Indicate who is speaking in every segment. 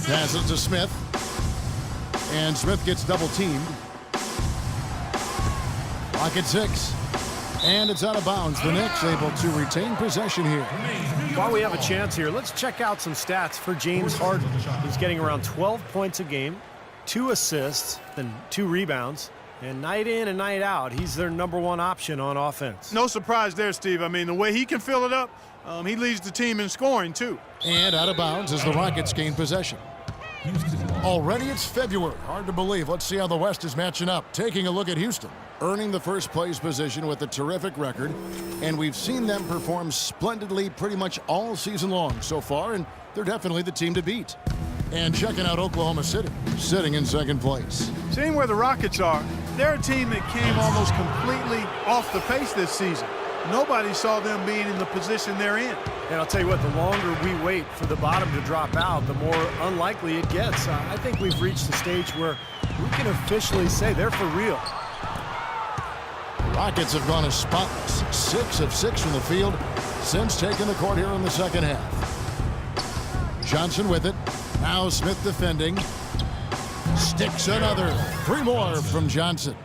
Speaker 1: Passes to Smith. And Smith gets double teamed. Clock at 6. And it's out of bounds. The Knicks able to retain possession here.
Speaker 2: While we have a chance here, let's check out some stats for James Harden. He's getting around 12 points a game, 2 assists, and 2 rebounds. And night in and night out, he's their #1 option on offense.
Speaker 3: No surprise there, Steve. I mean, the way he can fill it up, he leads the team in scoring, too.
Speaker 1: And out of bounds as the Rockets gain possession. Already it's February. Hard to believe. Let's see how the West is matching up. Taking a look at Houston, earning the first place position with a terrific record. And we've seen them perform splendidly pretty much all season long so far, and they're definitely the team to beat. And checking out Oklahoma City, sitting in second place.
Speaker 3: Seeing where the Rockets are, they're a team that came almost completely off the pace this season. Nobody saw them being in the position they're in.
Speaker 2: And I'll tell you what, the longer we wait for the bottom to drop out, the more unlikely it gets. I think we've reached the stage where we can officially say they're for real.
Speaker 1: The Rockets have gone as spotless, 6 of 6 from the field since taking the court here in the second half. Johnson with it. Now Smith defending. Sticks another. 3 more from Johnson.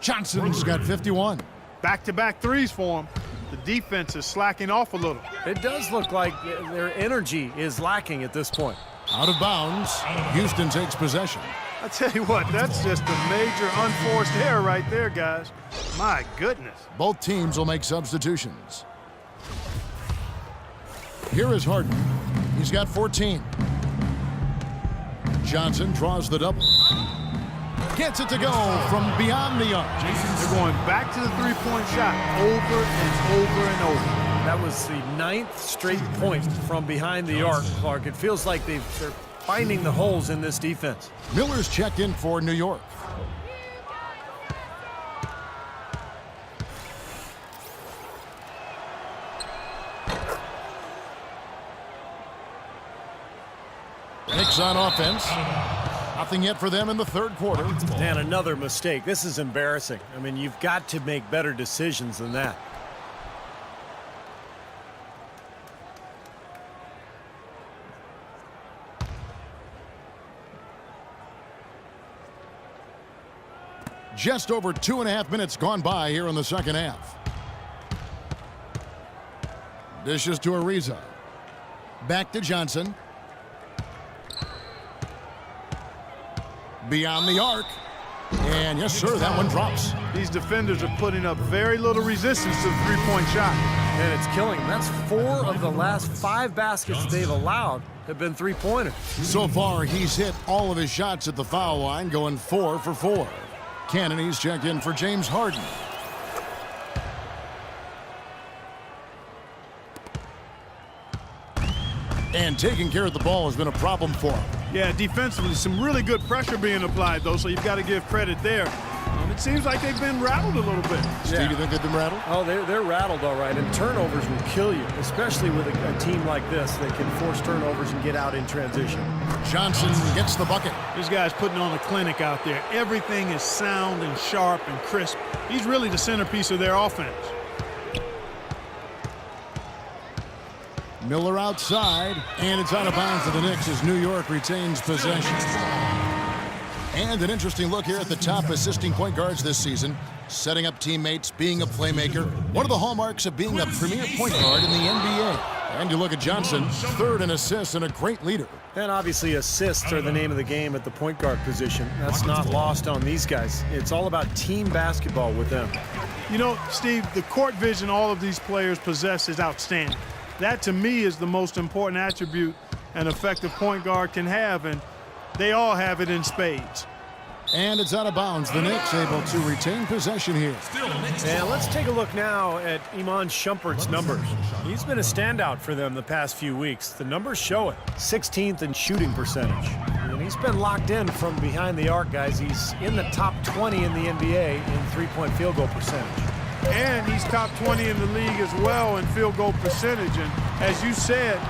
Speaker 1: Johnson's got 51.
Speaker 3: Back-to-back threes for him. The defense is slacking off a little.
Speaker 2: It does look like their energy is lacking at this point.
Speaker 1: Out of bounds. Houston takes possession.
Speaker 3: I tell you what, that's just a major unforced error right there, guys. My goodness.
Speaker 1: Both teams will make substitutions. Here is Harden. He's got 14. Johnson draws the double. Gets it to go from beyond the arc.
Speaker 3: They're going back to the three-point shot over and over and over.
Speaker 2: That was the 9th straight point from behind the arc, Clark. It feels like they're finding the holes in this defense.
Speaker 1: Miller's checked in for New York. Knicks on offense. Nothing yet for them in the third quarter.
Speaker 2: And another mistake. This is embarrassing. I mean, you've got to make better decisions than that.
Speaker 1: Just over 2.5 minutes gone by here in the second half. Dishes to Ariza. Back to Johnson. Beyond the arc. And yes, sir, that one drops.
Speaker 3: These defenders are putting up very little resistance to the three-point shot.
Speaker 2: And it's killing them. That's 4 of the last 5 baskets they've allowed have been three-pointers.
Speaker 1: So far, he's hit all of his shots at the foul line, going 4 for 4. Kennedy's checked in for James Harden. And taking care of the ball has been a problem for him.
Speaker 3: Yeah, defensively, some really good pressure being applied, though, so you've got to give credit there. It seems like they've been rattled a little bit.
Speaker 1: Steve, you think they've been rattled?
Speaker 2: Oh, they're rattled, all right. And turnovers will kill you, especially with a team like this that can force turnovers and get out in transition.
Speaker 1: Johnson gets the bucket.
Speaker 3: This guy's putting on a clinic out there. Everything is sound and sharp and crisp. He's really the centerpiece of their offense.
Speaker 1: Miller outside, and it's out of bounds to the Knicks as New York retains possession. And an interesting look here at the top assisting point guards this season. Setting up teammates, being a playmaker. One of the hallmarks of being a premier point guard in the NBA. And you look at Johnson, 3rd in assists and a great leader.
Speaker 2: And obviously assists are the name of the game at the point guard position. That's not lost on these guys. It's all about team basketball with them.
Speaker 3: You know, Steve, the court vision all of these players possess is outstanding. That, to me, is the most important attribute an effective point guard can have, and they all have it in spades.
Speaker 1: And it's out of bounds. The Knicks able to retain possession here.
Speaker 2: And let's take a look now at Iman Shumpert's numbers. He's been a standout for them the past few weeks. The numbers show it. 16th in shooting percentage. And he's been locked in from behind the arc, guys. He's in the top 20 in the NBA in three-point field goal percentage.
Speaker 3: And he's top 20 in the league as well in field goal percentage. And as you said,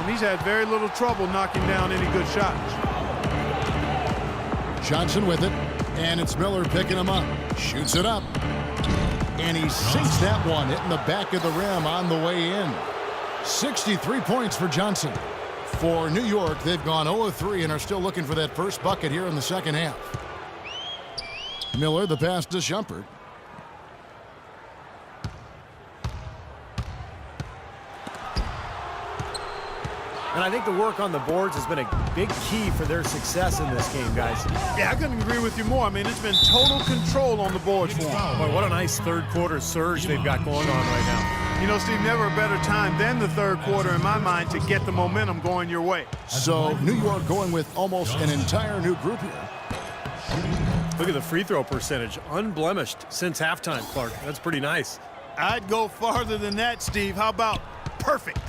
Speaker 3: he's had very little trouble knocking down any good shots.
Speaker 1: Johnson with it, and it's Miller picking him up. Shoots it up. And he sinks that one, hitting the back of the rim on the way in. 63 points for Johnson. For New York, they've gone 0-3 and are still looking for that first bucket here in the second half. Miller, the pass to Shumpert.
Speaker 2: And I think the work on the boards has been a big key for their success in this game, guys.
Speaker 3: Yeah, I couldn't agree with you more. I mean, it's been total control on the boards for them.
Speaker 2: Boy, what a nice third quarter surge they've got going on right now.
Speaker 3: You know, Steve, never a better time than the third quarter in my mind to get the momentum going your way.
Speaker 1: So New York going with almost an entire new group here.
Speaker 2: Look at the free throw percentage, unblemished since halftime, Clark. That's pretty nice.
Speaker 3: I'd go farther than that, Steve. How about perfect?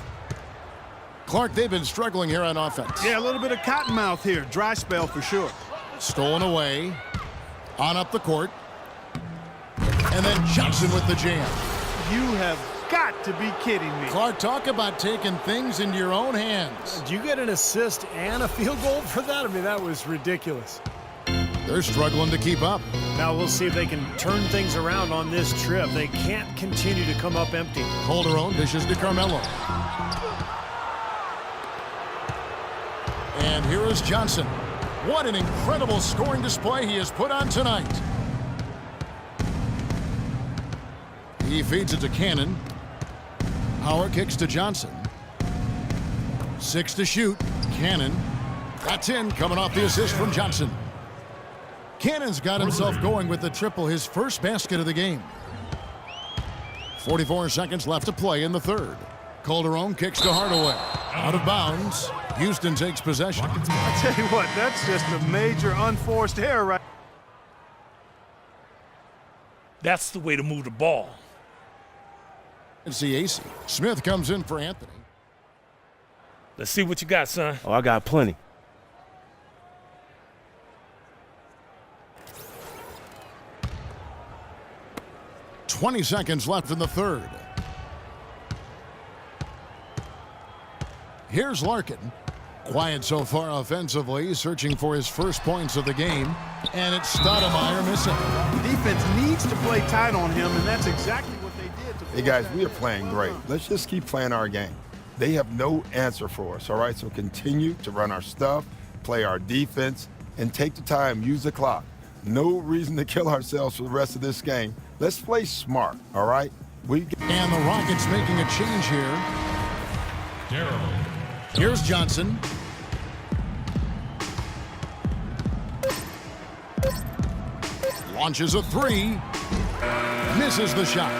Speaker 1: Clark, they've been struggling here on offense.
Speaker 3: Yeah, a little bit of cottonmouth here. Dry spell for sure.
Speaker 1: Stolen away. On up the court. And then Johnson with the jam.
Speaker 3: You have got to be kidding me.
Speaker 1: Clark, talk about taking things into your own hands.
Speaker 2: Did you get an assist and a field goal for that? I mean, that was ridiculous.
Speaker 1: They're struggling to keep up.
Speaker 2: Now we'll see if they can turn things around on this trip. They can't continue to come up empty.
Speaker 1: Calderon dishes to Carmelo. And here is Johnson. What an incredible scoring display he has put on tonight. He feeds it to Cannon. Howard kicks to Johnson. 6 to shoot. Cannon. That's in, coming off the assist from Johnson. Cannon's got himself going with the triple, his first basket of the game. 44 seconds left to play in the third. Calderon kicks to Hardaway. Out of bounds. Houston takes possession.
Speaker 3: I tell you what, that's just a major unforced error right.
Speaker 4: That's the way to move the ball.
Speaker 1: It's the AC. Smith comes in for Anthony.
Speaker 4: Let's see what you got, son.
Speaker 5: Oh, I got plenty.
Speaker 1: .20 seconds left in the third. Here's Larkin. Quiet so far offensively, searching for his first points of the game. And it's Stoudemire missing.
Speaker 3: Defense needs to play tight on him, and that's exactly what they did.
Speaker 6: Hey, guys, we are playing great. Let's just keep playing our game. They have no answer for us, all right? So continue to run our stuff, play our defense, and take the time, use the clock. No reason to kill ourselves for the rest of this game. Let's play smart, all right?
Speaker 1: And the Rockets making a change here. Here's Johnson. Launches a three. Misses the shot.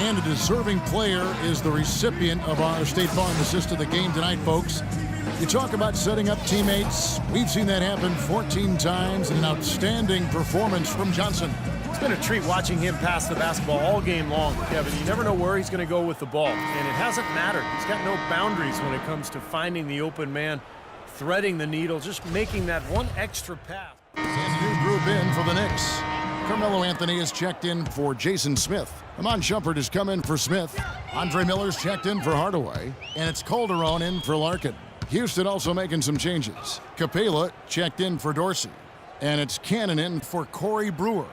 Speaker 1: And a deserving player is the recipient of our State Farm assist of the game tonight, folks. You talk about setting up teammates. We've seen that happen 14 times in an outstanding performance from Johnson.
Speaker 2: It's been a treat watching him pass the basketball all game long, Kevin. You never know where he's going to go with the ball, and it hasn't mattered. He's got no boundaries when it comes to finding the open man, threading the needle, just making that one extra pass.
Speaker 1: And a new group in for the Knicks. Carmelo Anthony is checked in for Jason Smith. Iman Shumpert has come in for Smith. Andre Miller's checked in for Hardaway. And it's Calderon in for Larkin. Houston also making some changes. Capela checked in for Dorsey. And it's Cannon in for Corey Brewer.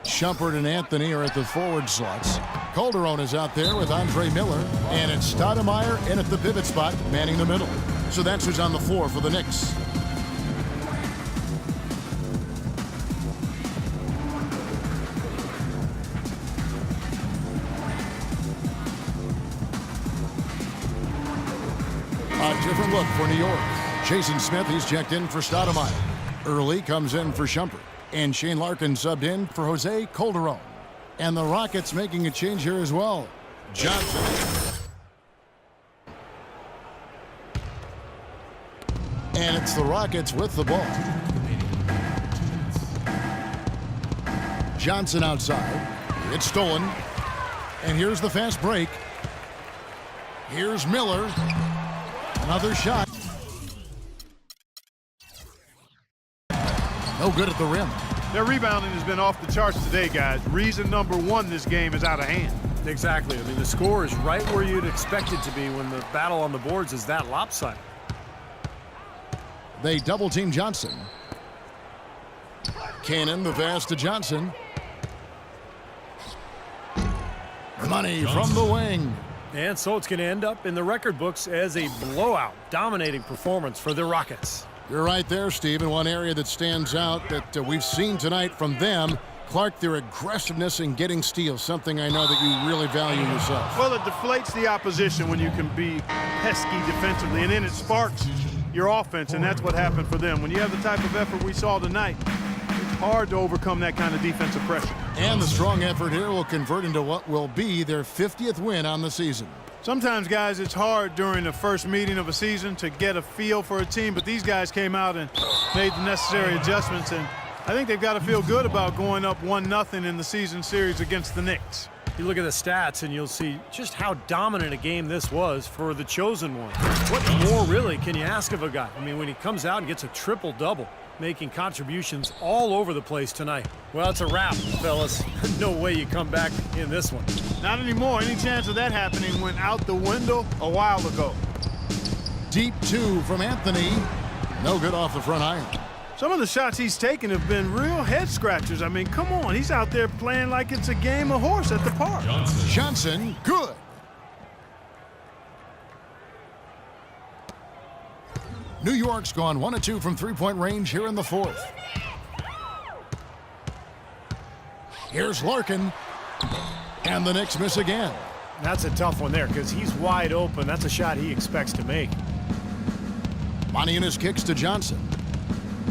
Speaker 1: Shumpert and Anthony are at the forward slots. Calderon is out there with Andre Miller. And it's Stoudemire in at the pivot spot, manning the middle. So that's who's on the floor for the Knicks. A different look for New York. Jason Smith, he's checked in for Stoudemire. Early comes in for Shumpert. And Shane Larkin subbed in for Jose Calderon. And the Rockets making a change here as well. Johnson. And it's the Rockets with the ball. Johnson outside. It's stolen. And here's the fast break. Here's Miller. Another shot. No good at the rim.
Speaker 3: Their rebounding has been off the charts today, guys. Reason number one, this game is out of hand.
Speaker 2: Exactly. I mean, the score is right where you'd expect it to be when the battle on the boards is that lopsided.
Speaker 1: They double-team Johnson. Cannon, the pass to Johnson. Money from the wing.
Speaker 2: And so it's going to end up in the record books as a blowout, dominating performance for the Rockets.
Speaker 1: You're right there, Steve. And one area that stands out that we've seen tonight from them, Clark, their aggressiveness in getting steals, something I know that you really value yourself.
Speaker 3: Well, it deflates the opposition when you can be pesky defensively, and then it sparks your offense, and that's what happened for them. When you have the type of effort we saw tonight, it's hard to overcome that kind of defensive pressure.
Speaker 1: And the strong effort here will convert into what will be their 50th win on the season.
Speaker 3: Sometimes, guys, it's hard during the first meeting of a season to get a feel for a team, but these guys came out and made the necessary adjustments, and I think they've got to feel good about going up 1-0 in the season series against the Knicks.
Speaker 2: You look at the stats and you'll see just how dominant a game this was for the chosen one. What more really can you ask of a guy? I mean, when he comes out and gets a triple-double, making contributions all over the place tonight. Well, it's a wrap, fellas. No way you come back in this one.
Speaker 3: Not anymore. Any chance of that happening went out the window a while ago.
Speaker 1: Deep two from Anthony. No good off the front iron.
Speaker 3: Some of the shots he's taken have been real head scratchers. I mean, come on. He's out there playing like it's a game of horse at the park.
Speaker 1: Johnson, good. New York's gone 1 of 2 from three-point range here in the fourth. Here's Larkin. And the Knicks miss again.
Speaker 2: That's a tough one there because he's wide open. That's a shot he expects to make.
Speaker 1: Moniunas kicks to Johnson.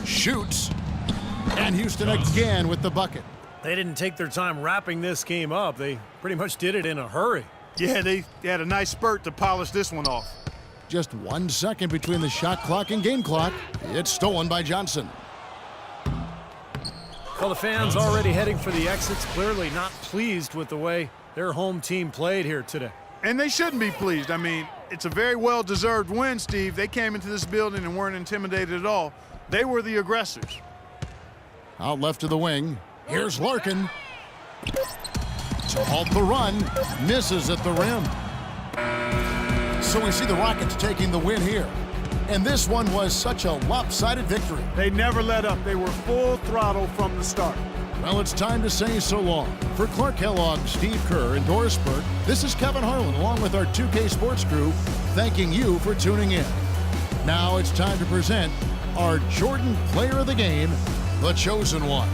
Speaker 1: Shoots. And Houston again with the bucket.
Speaker 2: They didn't take their time wrapping this game up. They pretty much did it in a hurry.
Speaker 3: Yeah, they had a nice spurt to polish this one off.
Speaker 1: Just 1 second between the shot clock and game clock. It's stolen by Johnson.
Speaker 2: Well, the fans already heading for the exits, clearly not pleased with the way their home team played here today.
Speaker 3: And they shouldn't be pleased. I mean, it's a very well-deserved win, Steve. They came into this building and weren't intimidated at all. They were the aggressors.
Speaker 1: Out left to the wing. Here's Larkin. To halt the run. Misses at the rim. So we see the Rockets taking the win here. And this one was such a lopsided victory.
Speaker 3: They never let up. They were full throttle from the start.
Speaker 1: Well, it's time to say so long. For Clark Kellogg, Steve Kerr, and Doris Burke, this is Kevin Harlan along with our 2K Sports crew thanking you for tuning in. Now it's time to present our Jordan Player of the Game, the Chosen One.